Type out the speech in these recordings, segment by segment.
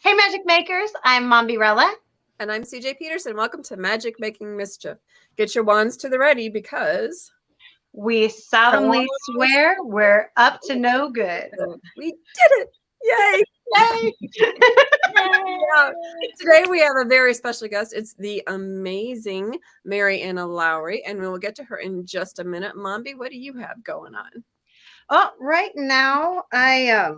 Hey, Magic Makers, I'm Mombirella. And I'm CJ Peterson. Welcome to Magic Making Mischief. Get your wands to the ready because we solemnly swear we're up to no good. We did it. Yay. Yay. Yeah. Today we have a very special guest. It's the amazing Mariana Lowery, and we will get to her in just a minute. Mombi, what do you have going on? Oh, right now I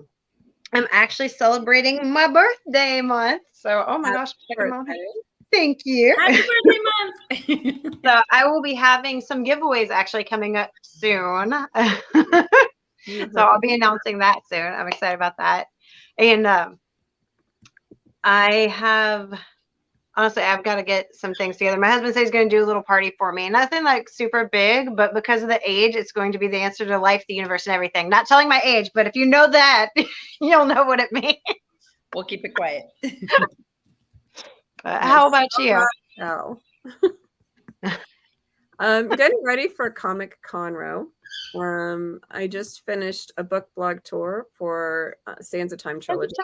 am actually celebrating my birthday month. So, oh my gosh, thank you. Happy birthday month. So I will be having some giveaways actually coming up soon. So I'll be announcing that soon. I'm excited about that. And honestly, I've got to get some things together. My husband says he's going to do a little party for me. Nothing like super big, but because of the age, it's going to be the answer to life, the universe, and everything. Not telling my age, but if you know that, you'll know what it means. We'll keep it quiet. How about you? Oh. Getting ready for Comic Conroe. I just finished a book blog tour for Sands of Time trilogy.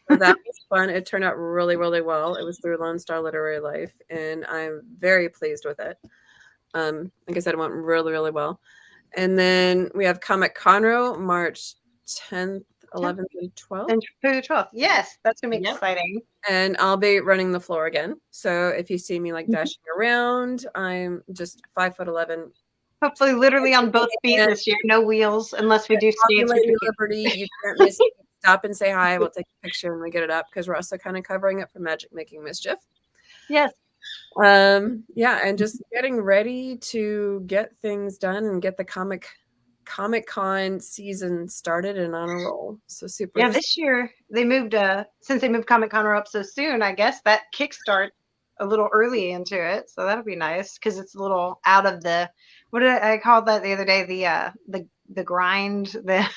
So that was fun. It turned out really, really well. It was through Lone Star Literary Life, and I'm very pleased with it. Like I said, it went really, really well. And then we have Comic Conroe, March 10th, 11th, and 12th. And through the 12th. Yes, that's going to be exciting. And I'll be running the floor again. So if you see me like dashing around, I'm just 5'11". Hopefully, literally on both feet this year. No wheels, unless we do skates. Liberty, you can't miss it. Stop and say hi. We'll take a picture and we get it up because we're also kind of covering it for Magic Making Mischief. Yes. Yeah, and just getting ready to get things done and get the Comic-Con season started and on a roll. So super. Yeah, this year they moved since they moved Comic-Con up so soon, I guess that kickstart a little early into it. So that'll be nice because it's a little out of the, what did I call that the other day? The grind, the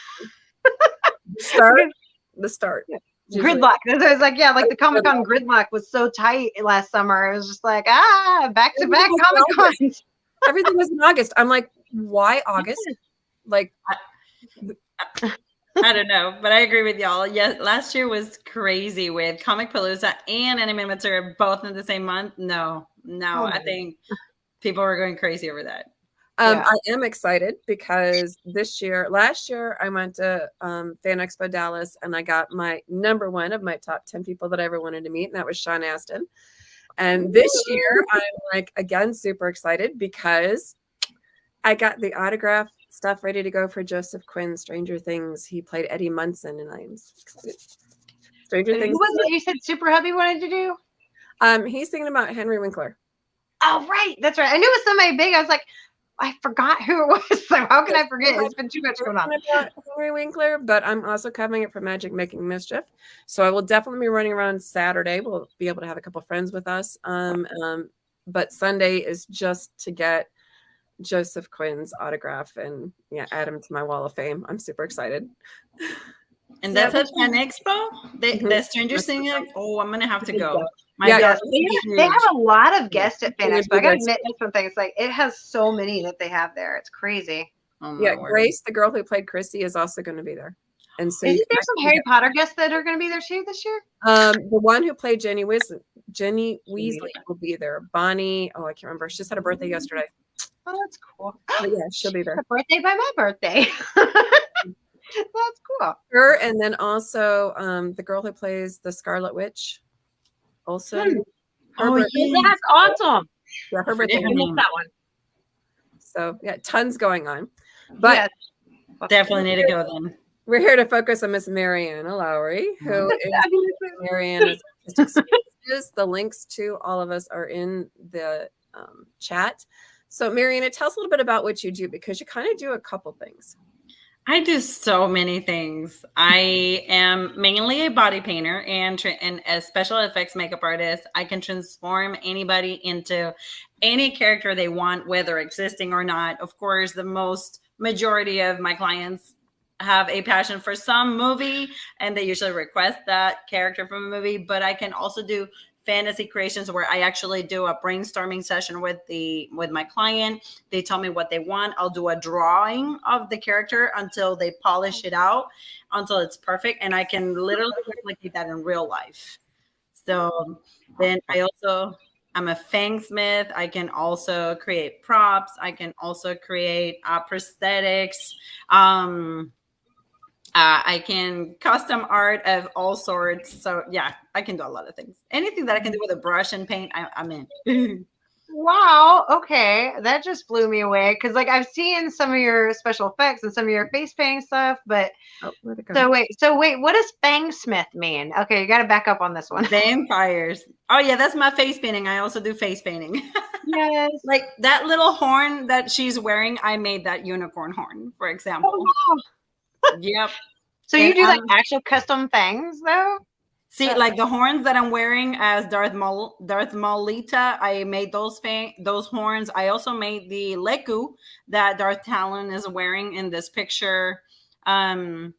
start. Gridlock. It was like, yeah, like the Comic-Con gridlock was so tight last summer. It was just like, back to back Comic-Cons. Everything was in August. I'm like, why August? Like, I don't know, but I agree with y'all. Yeah, last year was crazy with Comic Palooza and Anime Matsuri both in the same month. No, I think people were going crazy over that. I am excited because last year I went to Fan Expo Dallas and I got my number one of my top 10 people that I ever wanted to meet, and that was Sean Astin. And this year I'm like, again, super excited because I got the autograph stuff ready to go for Joseph Quinn, Stranger Things. He played Eddie Munson, and I'm excited. Stranger Things. Who was it you said Super Hubby wanted to do? He's thinking about Henry Winkler. Oh, right. That's right. I knew it was somebody big. I was like, I forgot who it was. So how can I forget? It's been too much going on. Henry Winkler, but I'm also covering it for Magic Making Mischief. So I will definitely be running around Saturday. We'll be able to have a couple friends with us. But Sunday is just to get Joseph Quinn's autograph and add him to my wall of fame. I'm super excited. And that's at Fan Expo? The Stranger Things? Oh, I'm going to have to go. They have a lot of guests at Fan Expo. I got to admit this one thing. It's like, it has so many that they have there. It's crazy. Oh, Grace, the girl who played Chrissy, is also going to be there. And so isn't there some Harry Potter guests that are going to be there too this year? The one who played Jenny Weasley will be there. Bonnie, I can't remember. She just had a birthday yesterday. Oh, that's cool. But yeah, she'll be there. A birthday by my birthday. That's cool. Her, and then also the girl who plays the Scarlet Witch. Also, that's awesome. Yeah, her birthday. I missed that one. So yeah, tons going on. But definitely need to go then. We're here to focus on Miss Mariana Lowery, who is Mariana's The links to all of us are in the chat. So Mariana, tell us a little bit about what you do, because you kind of do a couple things. I do so many things. I am mainly a body painter and a special effects makeup artist. I can transform anybody into any character they want, whether existing or not. Of course, the majority of my clients have a passion for some movie, and they usually request that character from a movie. But I can also do fantasy creations where I actually do a brainstorming session with my client. They tell me what they want. I'll do a drawing of the character until they polish it out, until it's perfect, and I can literally replicate that in real life. So then I'm a fangsmith. I can also create props. I can also create prosthetics. I can custom art of all sorts. So yeah, I can do a lot of things. Anything that I can do with a brush and paint, I'm in. Wow. Okay. That just blew me away. Because like I've seen some of your special effects and some of your face painting stuff, but where'd it go? so wait, what does fangsmith mean? Okay, you got to back up on this one. Vampires. Oh yeah, that's my face painting. I also do face painting. Yes. Like that little horn that she's wearing, I made that unicorn horn, for example. Oh, wow. Yep. So you do like actual custom things though? See, like the horns that I'm wearing as Darth Maulita, I made those horns. I also made the Leku that Darth Talon is wearing in this picture. My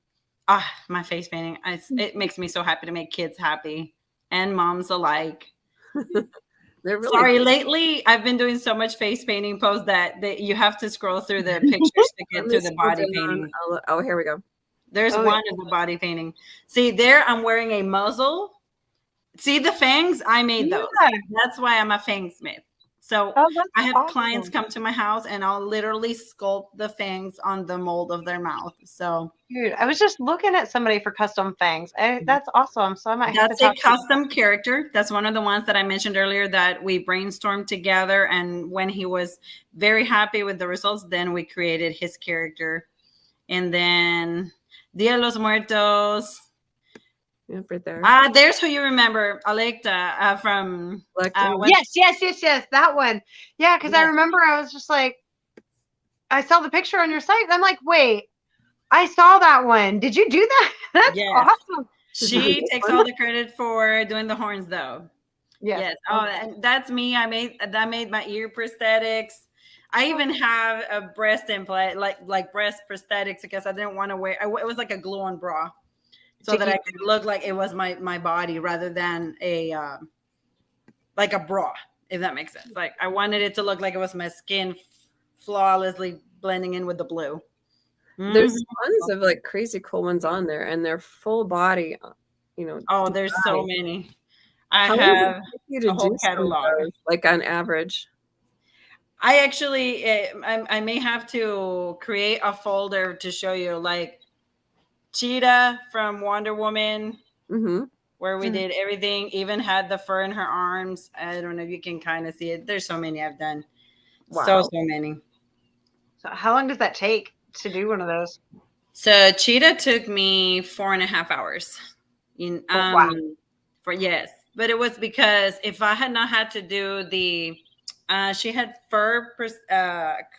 face painting. It makes me so happy to make kids happy and moms alike. Really Sorry, lately I've been doing so much face painting posts that you have to scroll through the pictures to get to the body painting. Oh, here we go. There's one of the body painting. See, there I'm wearing a muzzle. See the fangs? I made those. That's why I'm a fangsmith. So I have clients come to my house and I'll literally sculpt the fangs on the mold of their mouth. So, dude, I was just looking at somebody for custom fangs. That's awesome. So I might have to talk to custom character. That's one of the ones that I mentioned earlier that we brainstormed together. And when he was very happy with the results, then we created his character. And then Dia de los Muertos. Yeah, right there. There's who you remember, Alecta from. Yes. That one. Yeah, because I remember I was just like, I saw the picture on your site. And I'm like, wait, I saw that one. Did you do that? That's awesome. She takes all the credit for doing the horns, though. Yes. Oh, and that's me. I made my ear prosthetics. I even have a breast implant, like breast prosthetics, because I didn't want to wear. It was like a glue-on bra, so that I could look like it was my body rather than like a bra, if that makes sense. Like I wanted it to look like it was my skin flawlessly blending in with the blue. There's tons of like crazy cool ones on there, and they're full body. Oh, there's so many. I have a whole catalog, like on average. I actually, I may have to create a folder to show you, like Cheetah from Wonder Woman, where we did everything, even had the fur in her arms. I don't know if you can kind of see it. There's so many I've done. Wow. So many. So how long does that take to do one of those? So Cheetah took me 4.5 hours. Wow. But it was because if I had not had to do the she had fur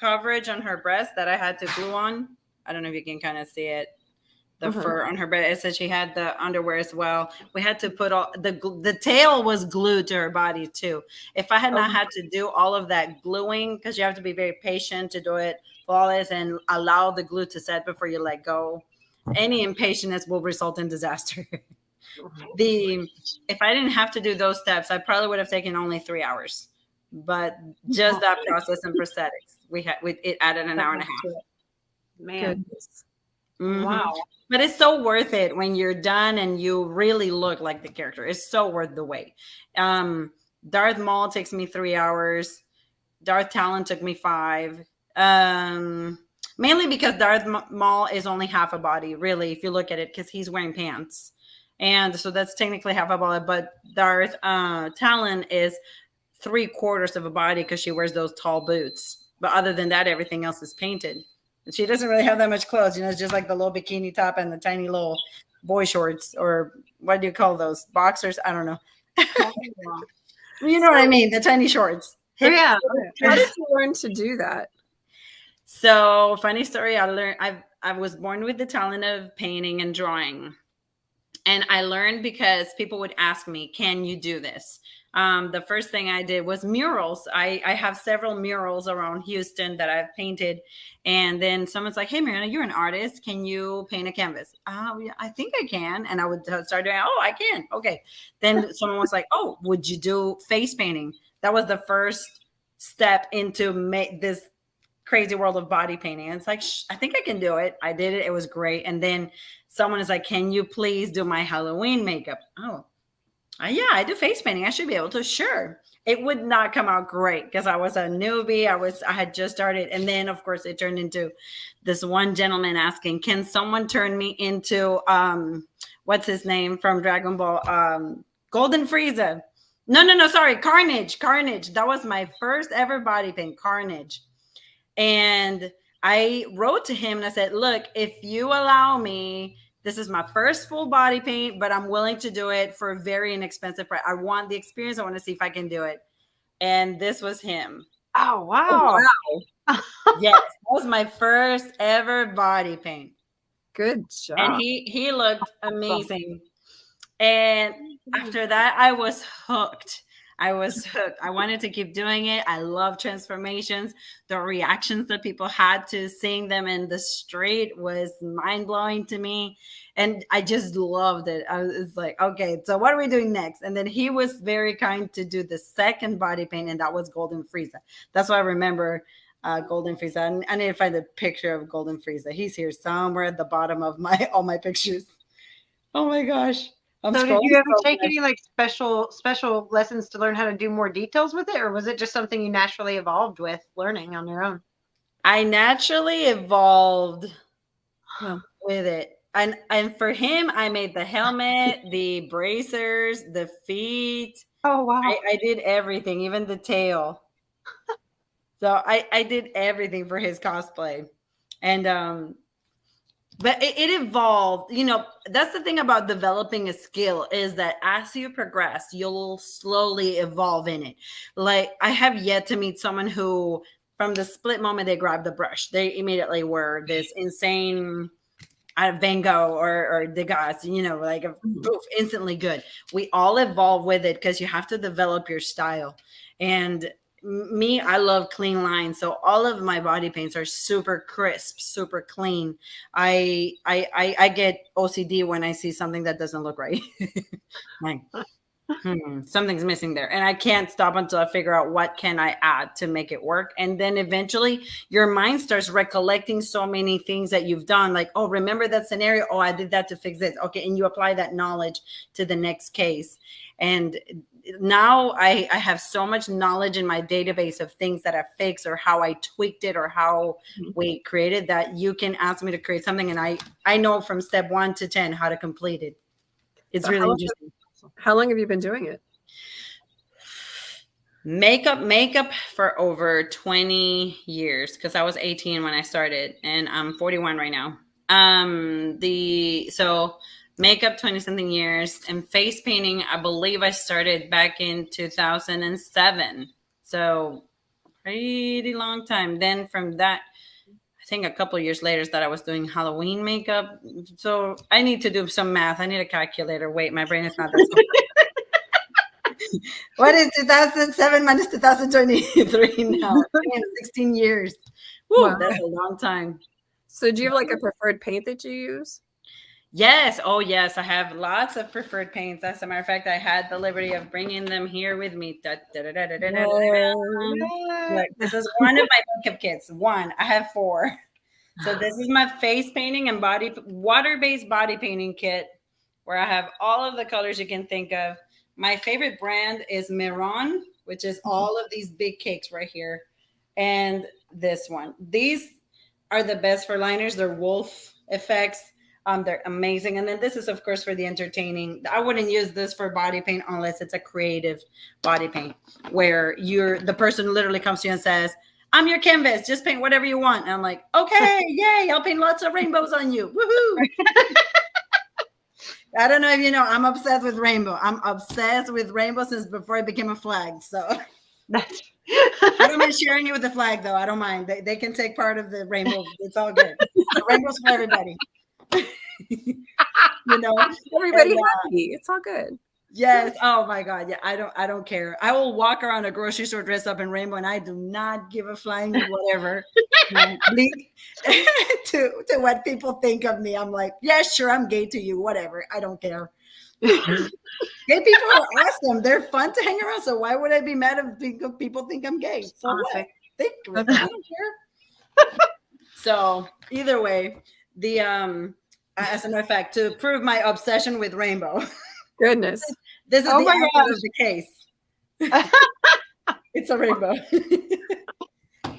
coverage on her breast that I had to glue on. I don't know if you can kind of see it. The fur on her breast. It said she had the underwear as well. We had to put all the tail was glued to her body too. If I had not had to do all of that gluing, because you have to be very patient to do it flawless and allow the glue to set before you let go. Any impatience will result in disaster. If I didn't have to do those steps, I probably would have taken only 3 hours. But just that process and prosthetics, it added an hour and a half. Man, wow! But it's so worth it when you're done and you really look like the character. It's so worth the wait. Darth Maul takes me 3 hours. Darth Talon took me 5. Mainly because Darth Maul is only half a body, really, if you look at it, because he's wearing pants, and so that's technically half a body. But Darth Talon is 3/4 of a body because she wears those tall boots. But other than that, everything else is painted. And she doesn't really have that much clothes. It's just like the little bikini top and the tiny little boy shorts, or what do you call those? Boxers? I don't know. You know what I mean? The tiny shorts. Yeah. How did you learn to do that? So, funny story. I was born with the talent of painting and drawing. And I learned because people would ask me, can you do this? the first thing I did was murals. I have several murals around Houston that I've painted. And then someone's like, hey, Mariana, you're an artist. Can you paint a canvas? Oh, yeah, I think I can. And I would start doing, oh, I can. Okay. Then someone was like, oh, would you do face painting? That was the first step into this crazy world of body painting. And it's like, I think I can do it. I did it. It was great. And then someone is like, can you please do my Halloween makeup? Oh, yeah, I do face painting. I should be able to. Sure. It would not come out great because I was a newbie. I had just started. And then of course it turned into this one gentleman asking, can someone turn me into, what's his name from Dragon Ball? Golden Frieza. No, sorry. Carnage. That was my first ever body paint, Carnage. And I wrote to him and I said, look, if you allow me, this is my first full body paint, but I'm willing to do it for a very inexpensive price. I want the experience. I want to see if I can do it. And this was him. Oh, wow. Yes, that was my first ever body paint. Good job. And he looked amazing. And after that, I was hooked. I wanted to keep doing it. I love transformations. The reactions that people had to seeing them in the street was mind-blowing to me. And I just loved it. I was like, okay, so what are we doing next? And then he was very kind to do the second body paint, and that was Golden Frieza. That's why I remember Golden Frieza. I need to find a picture of Golden Frieza. He's here somewhere at the bottom of all my pictures. Oh my gosh. So did you ever take any like special lessons to learn how to do more details with it, or was it just something you naturally evolved with learning on your own? I naturally evolved with it. And for him, I made the helmet, the bracers, the feet. Oh, wow. I did everything, even the tail. So I did everything for his cosplay. And but it evolved. You know, that's the thing about developing a skill is that as you progress, you'll slowly evolve in it. Like I have yet to meet someone who, from the split moment they grabbed the brush, they immediately were this insane Van Gogh or Degas, you know, like poof, instantly good. We all evolve with it because you have to develop your style. And me, I love clean lines, so all of my body paints are super crisp, super clean. I get OCD when I see something that doesn't look right. Like, something's missing there, and I can't stop until I figure out what can I add to make it work. And then eventually your mind starts recollecting so many things that you've done, like, oh, remember that scenario? Oh, I did that to fix this. Okay, and you apply that knowledge to the next case. And now I have so much knowledge in my database of things that I fixed or how I tweaked it or how we created that you can ask me to create something, and I know from step 1 to 10 how to complete it. It's really interesting. How long have you been doing it? Makeup for over 20 years, because I was 18 when I started and I'm 41 right now. So makeup 20 something years, and face painting, I believe I started back in 2007. So pretty long time. Then from that, I think a couple of years later is that I was doing Halloween makeup. So I need to do some math. I need a calculator. Wait, my brain is not that smart. What is 2007 minus 2023 now? 16 years. Woo, wow. That's a long time. So do you have like a preferred paint that you use? Yes. Oh, yes. I have lots of preferred paints. As a matter of fact, I had the liberty of bringing them here with me. Look, this is one of my makeup kits. One. I have 4. So this is my face painting and water-based body painting kit, where I have all of the colors you can think of. My favorite brand is Miron, which is all of these big cakes right here. And this one. These are the best for liners. They're wolf effects. They're amazing. And then this is, of course, for the entertaining. I wouldn't use this for body paint unless it's a creative body paint, where the person literally comes to you and says, I'm your canvas, just paint whatever you want. And I'm like, okay, yay, I'll paint lots of rainbows on you. Woohoo. I don't know if you know, I'm obsessed with rainbow. I'm obsessed with rainbow since before it became a flag. So I don't mind sharing it with the flag, though. I don't mind. They can take part of the rainbow. It's all good. The rainbow's for everybody. You know, everybody happy. It's all good. Yes. Oh my God. Yeah. I don't care. I will walk around a grocery store dressed up in rainbow and I do not give a flying whatever. Bleak to what people think of me. I'm like, yeah, sure, I'm gay to you, whatever. I don't care. Gay people are awesome. They're fun to hang around. So why would I be mad if people think I'm gay? So Honestly. what? Think I don't care. So either way, the as a matter of fact, to prove my obsession with rainbow, Goodness. this is Oh the my outcome gosh. of the case. It's a rainbow.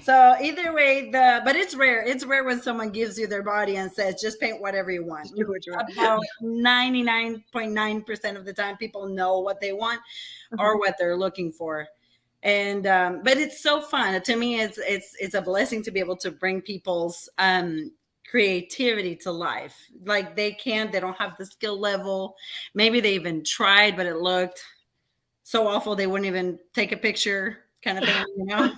So either way, but it's rare. It's rare when someone gives you their body and says, just paint whatever you want. Do what you want. About 99.9% of the time, people know what they want or what they're looking for. And but it's so fun. To me, it's a blessing to be able to bring people's creativity to life. Like they don't have the skill level. Maybe they even tried, but it looked so awful they wouldn't even take a picture, kind of thing, you know.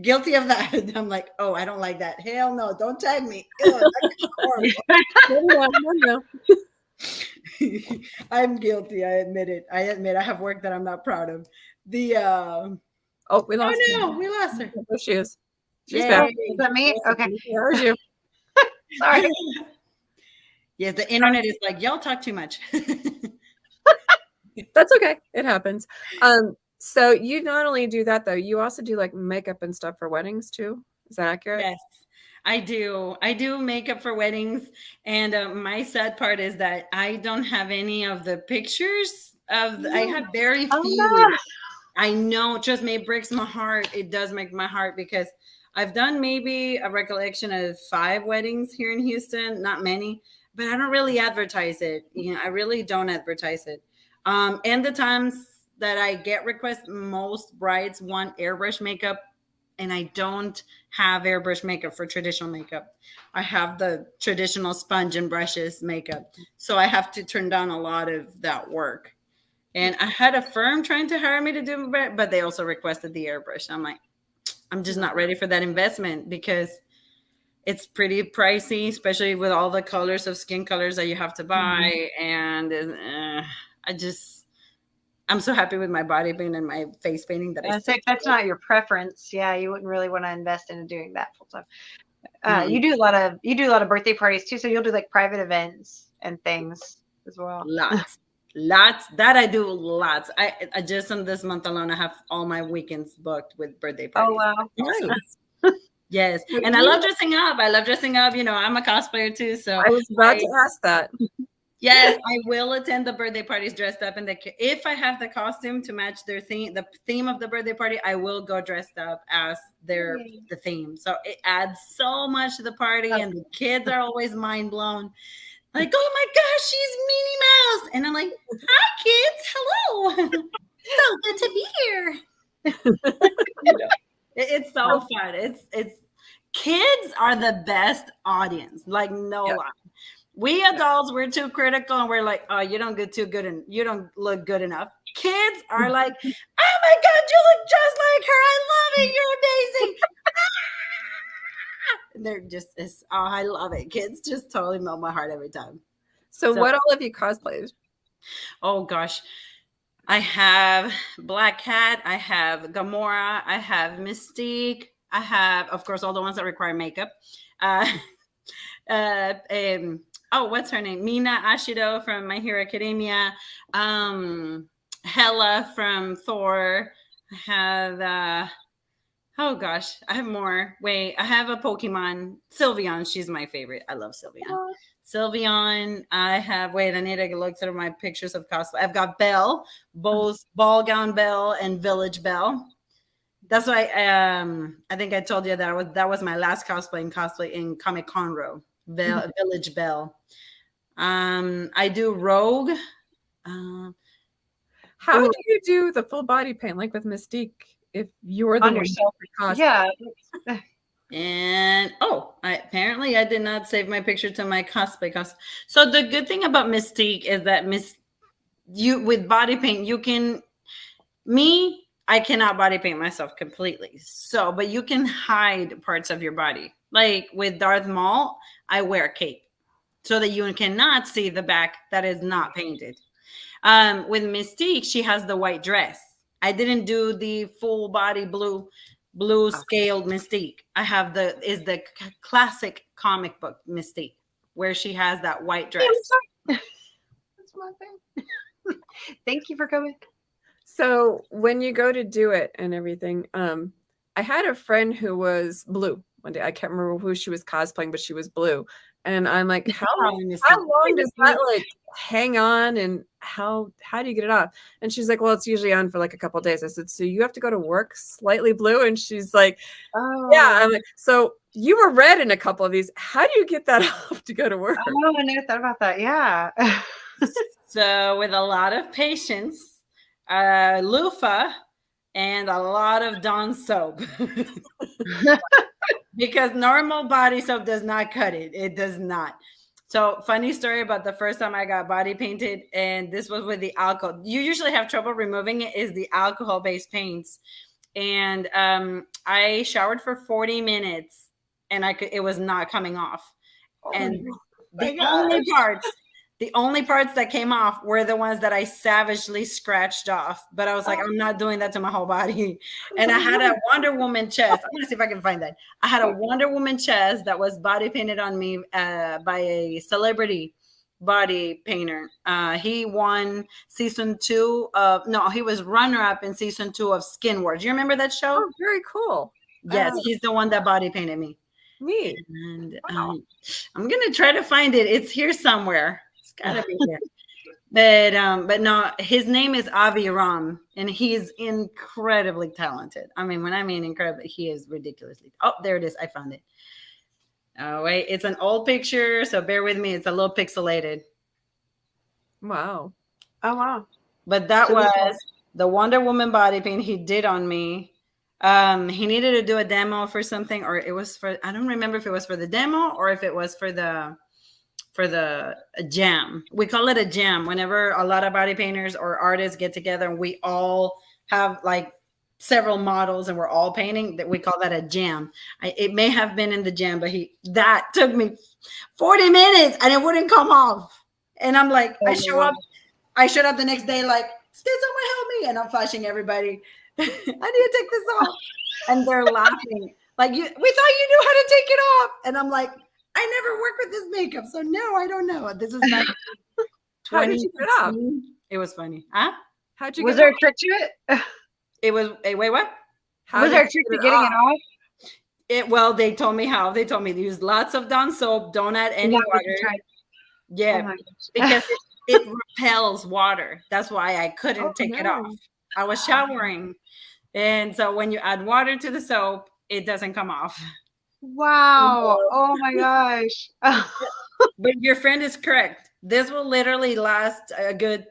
Guilty of that. I'm like, oh, I don't like that. Hell no, don't tag me. Ew, No. I'm guilty. I admit it. I have work that I'm not proud of. The Oh, we lost her. no, we lost her. There she is. She's Yay. back. Is that me? Okay. There's you. Sorry. Yeah, the internet is like, y'all talk too much. That's okay. It happens. So you not only do that though, you also do like makeup and stuff for weddings too. Is that accurate? Yes, I do. I do makeup for weddings. And my sad part is that I don't have any of the pictures of, I have very few. Oh, no. I know, trust me, it breaks my heart. It does make my heart because I've done maybe a recollection of 5 weddings here in Houston, not many, but I don't really advertise it. You know, I really don't advertise it. And the times that I get requests, most brides want airbrush makeup, and I don't have airbrush makeup for traditional makeup. I have the traditional sponge and brushes makeup. So I have to turn down a lot of that work. And I had a firm trying to hire me to do it, but they also requested the airbrush. I'm like, I'm just not ready for that investment because it's pretty pricey, especially with all the colors of skin colors that you have to buy. And I'm so happy with my body paint and my face painting that That's not your preference. Yeah, you wouldn't really want to invest into doing that full time. You do a lot of birthday parties too, so you'll do like private events and things as well. Lots that I do lots. I just in this month alone, I have all my weekends booked with birthday parties. Oh wow, nice. Yes, and I love dressing up. You know, I'm a cosplayer too, so I was about to ask that. Yes, I will attend the birthday parties dressed up if I have the costume to match their theme, the theme of the birthday party, I will go dressed up as the theme. So it adds so much to the party, and the kids are always mind blown. Like, oh my gosh, she's Minnie Mouse. And I'm like, hi kids, hello. So good to be here. It's so fun. It's kids are the best audience. Like no lie. We adults, we're too critical and we're like, oh, you don't get too good and you don't look good enough. Kids are like, oh my God, you look just like her. I love it. You're amazing. They're just, I love it. Kids just totally melt my heart every time. So what all have you cosplayed? Oh gosh. I have Black Cat. I have Gamora. I have Mystique. I have, of course, all the ones that require makeup. What's her name? Mina Ashido from My Hero Academia. Hela from Thor. I have, I have more. Wait, I have a Pokemon. Sylveon. She's my favorite. I love Sylveon. Sylveon. I need to look through my pictures of cosplay. I've got Belle, both Ball Gown Belle and Village Belle. That's why I think I told you that was my last cosplay in Comic Con Row. Village Belle. I do Rogue. How do you do the full body paint like with Mystique if you're the on one yourself? Yeah. And apparently I did not save my picture to my cosplay costume. So the good thing about Mystique is that with body paint, I cannot body paint myself completely. So, but you can hide parts of your body. Like with Darth Maul, I wear a cape so that you cannot see the back that is not painted. With Mystique, she has the white dress. I didn't do the full body blue scaled Mystique. I have the classic comic book Mystique where she has that white dress. That's my thing. Thank you for coming. So when you go to do it and everything, I had a friend who was blue one day. I can't remember who she was cosplaying, but she was blue. And I'm like, how long does that like hang on, and how do you get it off? And she's like, well, it's usually on for like a couple of days. I said, so you have to go to work slightly blue? And she's like, Oh yeah. I'm like, so you were red in a couple of these. How do you get that off to go to work? Oh, I never thought about that. Yeah. So with a lot of patience, loofah, and a lot of Dawn soap. Because normal body soap does not cut it. It does not. So funny story about the first time I got body painted, and this was with the alcohol. You usually have trouble removing it, is the alcohol-based paints. And I showered for 40 minutes and it was not coming off. And the only parts that came off were the ones that I savagely scratched off. But I was like, I'm not doing that to my whole body. And I had a Wonder Woman chest. I'm going to see if I can find that. I had a Wonder Woman chest that was body painted on me by a celebrity body painter. He won season 2 of, no, he was runner-up in season 2 of Skin Wars. You remember that show? Oh, very cool. Yes, he's the one that body painted me. Neat. And I'm going to try to find it. It's here somewhere. Gotta be here. But no, his name is Avi Ram, and he's incredibly talented. I mean, when I mean incredibly, he is ridiculously. Oh, there it is. I found it. Oh wait, it's an old picture, so bear with me. It's a little pixelated. Wow. Oh wow. But that was the Wonder Woman body paint he did on me. He needed to do a demo for something, or it was for, I don't remember if it was for the demo or if it was for the jam. We call it a jam whenever a lot of body painters or artists get together and we all have like several models and we're all painting, that we call that a jam. It may have been in the jam, but that took me 40 minutes and it wouldn't come off. And I'm like, I showed up the next day like, can someone help me? And I'm flashing everybody. I need to take this off. And they're laughing. Like, we thought you knew how to take it off. And I'm like, I never worked with this makeup, so no, I don't know. This is not. How did you get it off? It was funny. Huh? How'd you? Was there a trick to it? It was. Wait, what? Was there a trick to getting it off? Well, they told me how. They told me to use lots of Dawn soap. Don't add any water. Yeah, because it repels water. That's why I couldn't take it off. I was showering, and so when you add water to the soap, it doesn't come off. Wow. Oh my gosh. But your friend is correct. This will literally last a good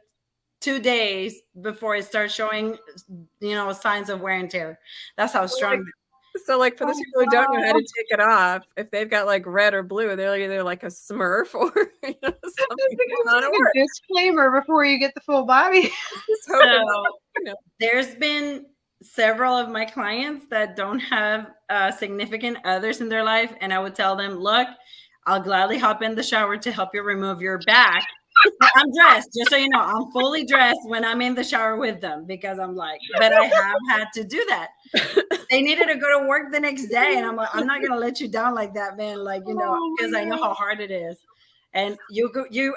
2 days before it starts showing, signs of wear and tear. That's how strong. So like for those people who don't know how to take it off, if they've got like red or blue, they're either like a Smurf or something. Like a disclaimer before you get the full body. So there's been several of my clients that don't have significant others in their life, and I would tell them, look, I'll gladly hop in the shower to help you remove your back. I'm dressed, just so you know, I'm fully dressed when I'm in the shower with them, because I'm like, but I have had to do that. They needed to go to work the next day, and I'm like, I'm not gonna let you down like that, man, like, because I know how hard it is. And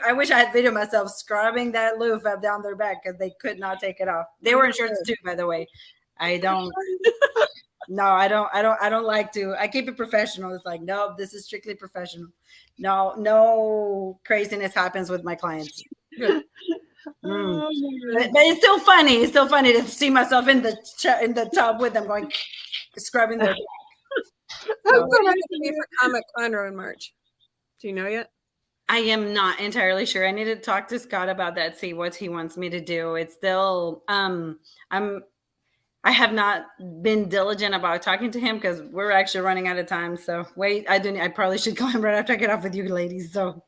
I wish I had videoed myself scrubbing that loofah down their back because they could not take it off. They were in shorts too, by the way. I don't like to. I keep it professional. It's like, no, this is strictly professional. No craziness happens with my clients. But it's still funny. It's still funny to see myself in the tub with them going scrubbing their back. What's going to be for Comic Con in March? Do you know yet? I am not entirely sure. I need to talk to Scott about that. See what he wants me to do. It's still I have not been diligent about talking to him because we're actually running out of time. So wait, I probably should call him right after I get off with you ladies. So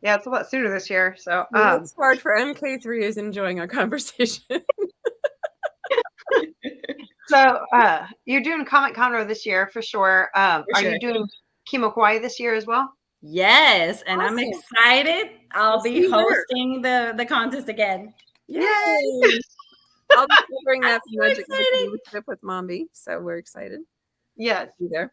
yeah, it's a lot sooner this year. So it's hard for MK3 is enjoying our conversation. So you're doing Comic Con this year for sure. Are you doing Kimo Kawaii this year as well? Yes, and I'm Awesome. excited. I'll We'll be see her. hosting the contest again. Yay! I'll be covering that I'm so Magic Making excited. Mischief with Mombi, so we're excited Yes. to be there.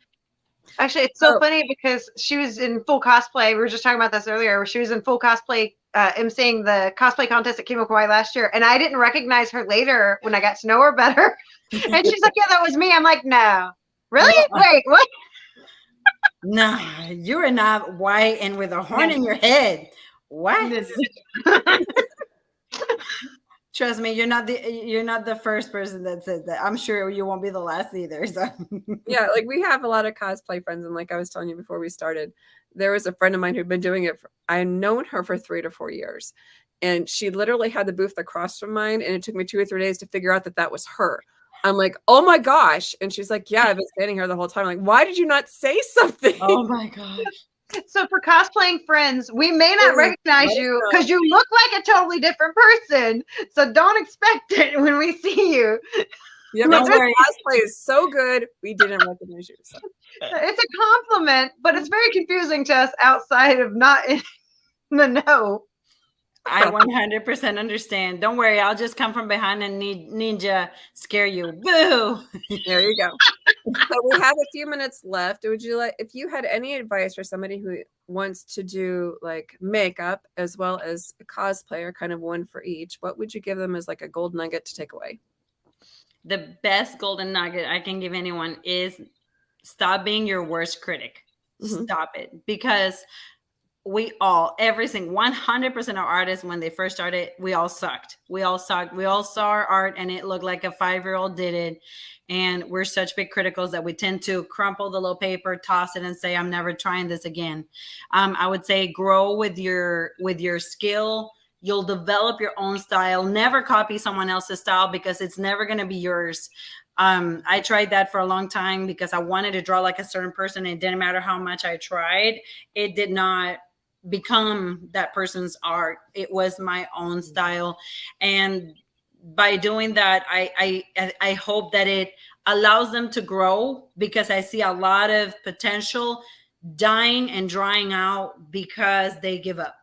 Actually, it's so Oh. funny because she was in full cosplay. We were just talking about this earlier, where she was in full cosplay, emceeing the cosplay contest at Kimo Kawaii last year. And I didn't recognize her later when I got to know her better. And she's like, yeah, that was me. I'm like, no. Really? No. Wait, what? Nah, you are not white and with a horn in your head. What? Trust me, you're not the first person that says that. I'm sure you won't be the last either. So Yeah, like we have a lot of cosplay friends, and like I was telling you before we started, there was a friend of mine who'd been doing it. I've known her for 3 to 4 years, and she literally had the booth across from mine, and it took me 2 or 3 days to figure out that that was her. I'm like, oh my gosh, and she's like, yeah, I've been standing here the whole time. I'm like, why did you not say something? oh my gosh. So for cosplaying friends, we may not recognize you because you look like a totally different person. So don't expect it when we see you. Yeah, Don't worry. cosplay is so good, we didn't recognize you. So. It's a compliment, but it's very confusing to us outside of not in the know. I 100% understand. Don't worry, I'll just come from behind and ninja scare you. Boo! There you go. So we have a few minutes left. Would you like, if you had any advice for somebody who wants to do like makeup as well as a cosplayer, kind of one for each, what would you give them as like a gold nugget to take away? The best golden nugget I can give anyone is stop being your worst critic. Stop it. Because we all, every single 100% of artists, when they first started, we all sucked. We all sucked. We all saw our art and it looked like a 5-year-old did it. And we're such big criticals that we tend to crumple the little paper, toss it, and say, I'm never trying this again. I would say grow with your skill. You'll develop your own style. Never copy someone else's style because it's never going to be yours. I tried that for a long time because I wanted to draw like a certain person. It didn't matter how much I tried. It did not become that person's art. It was my own style. And by doing that, I hope that it allows them to grow, because I see a lot of potential dying and drying out because they give up,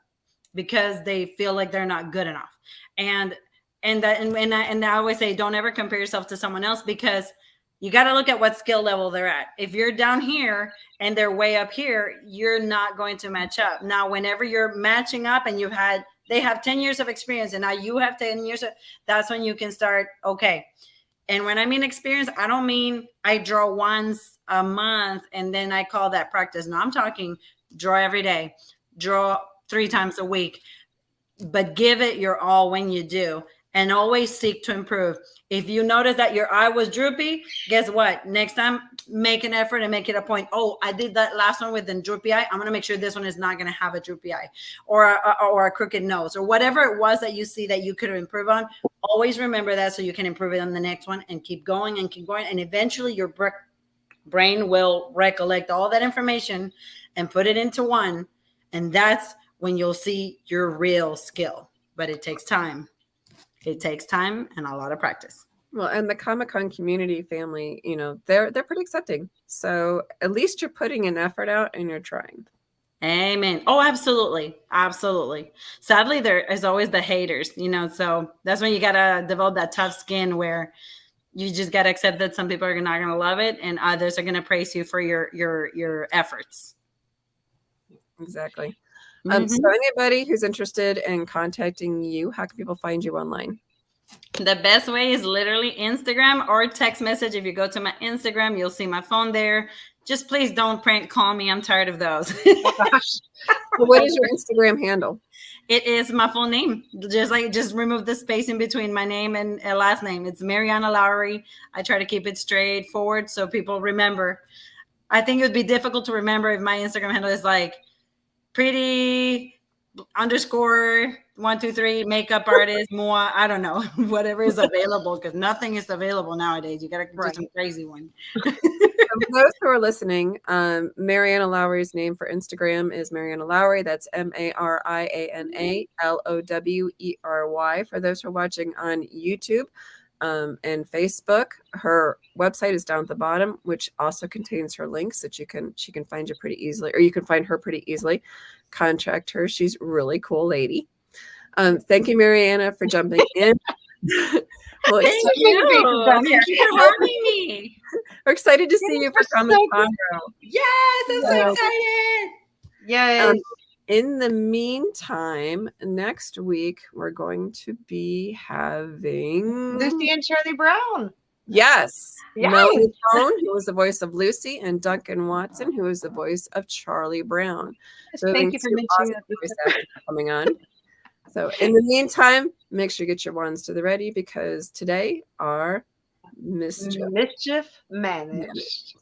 because they feel like they're not good enough. And I always say, don't ever compare yourself to someone else, because you got to look at what skill level they're at. If you're down here and they're way up here, you're not going to match up. Now, whenever you're matching up and they have 10 years of experience and now you have 10 years, that's when you can start, okay. And when I mean experience, I don't mean I draw once a month and then I call that practice. No, I'm talking draw every day, draw 3 times a week, but give it your all when you do, and always seek to improve. If you notice that your eye was droopy, guess what? Next time, make an effort and make it a point. Oh, I did that last one with a droopy eye. I'm going to make sure this one is not going to have a droopy eye or a crooked nose or whatever it was that you see that you could improve on. Always remember that so you can improve it on the next one, and keep going and keep going. And eventually your brain will recollect all that information and put it into one. And that's when you'll see your real skill. But it takes time. It takes time and a lot of practice. Well, and the Comic-Con community family, you know, they're pretty accepting. So at least you're putting an effort out and you're trying. Amen. Oh, absolutely. Absolutely. Sadly, there is always the haters, you know, so that's when you got to develop that tough skin where you just got to accept that some people are not going to love it and others are going to praise you for your efforts. Exactly. So anybody who's interested in contacting you, how can people find you online? The best way is literally Instagram or text message. If you go to my Instagram, you'll see my phone there. Just please don't prank call me. I'm tired of those. What is your Instagram handle? It is my full name. Just remove the space in between my name and last name. It's Mariana Lowery. I try to keep it straightforward so people remember. I think it would be difficult to remember if my Instagram handle is like pretty _123 makeup artist more. I don't know, whatever is available, because nothing is available nowadays. You gotta do some crazy one. For those who are listening, Mariana Lowery's name for Instagram is Mariana Lowery. That's MarianaLowery. For those who are watching on YouTube, and Facebook. Her website is down at the bottom, which also contains her links that she can find you pretty easily, or you can find her pretty easily. Contact her. She's a really cool lady. Thank you, Mariana, for jumping in. Well, Thank you. Thank you for having me. we're excited to see you for Comic Con. Yes, I'm so excited. Yes. In the meantime, next week we're going to be having Lucy and Charlie Brown. Yes. Yes. Melanie Cohn, who was the voice of Lucy, and Duncan Watson, who is the voice of Charlie Brown. So thank you for mentioning that coming on. So in the meantime, make sure you get your wands to the ready, because today our mischief managed.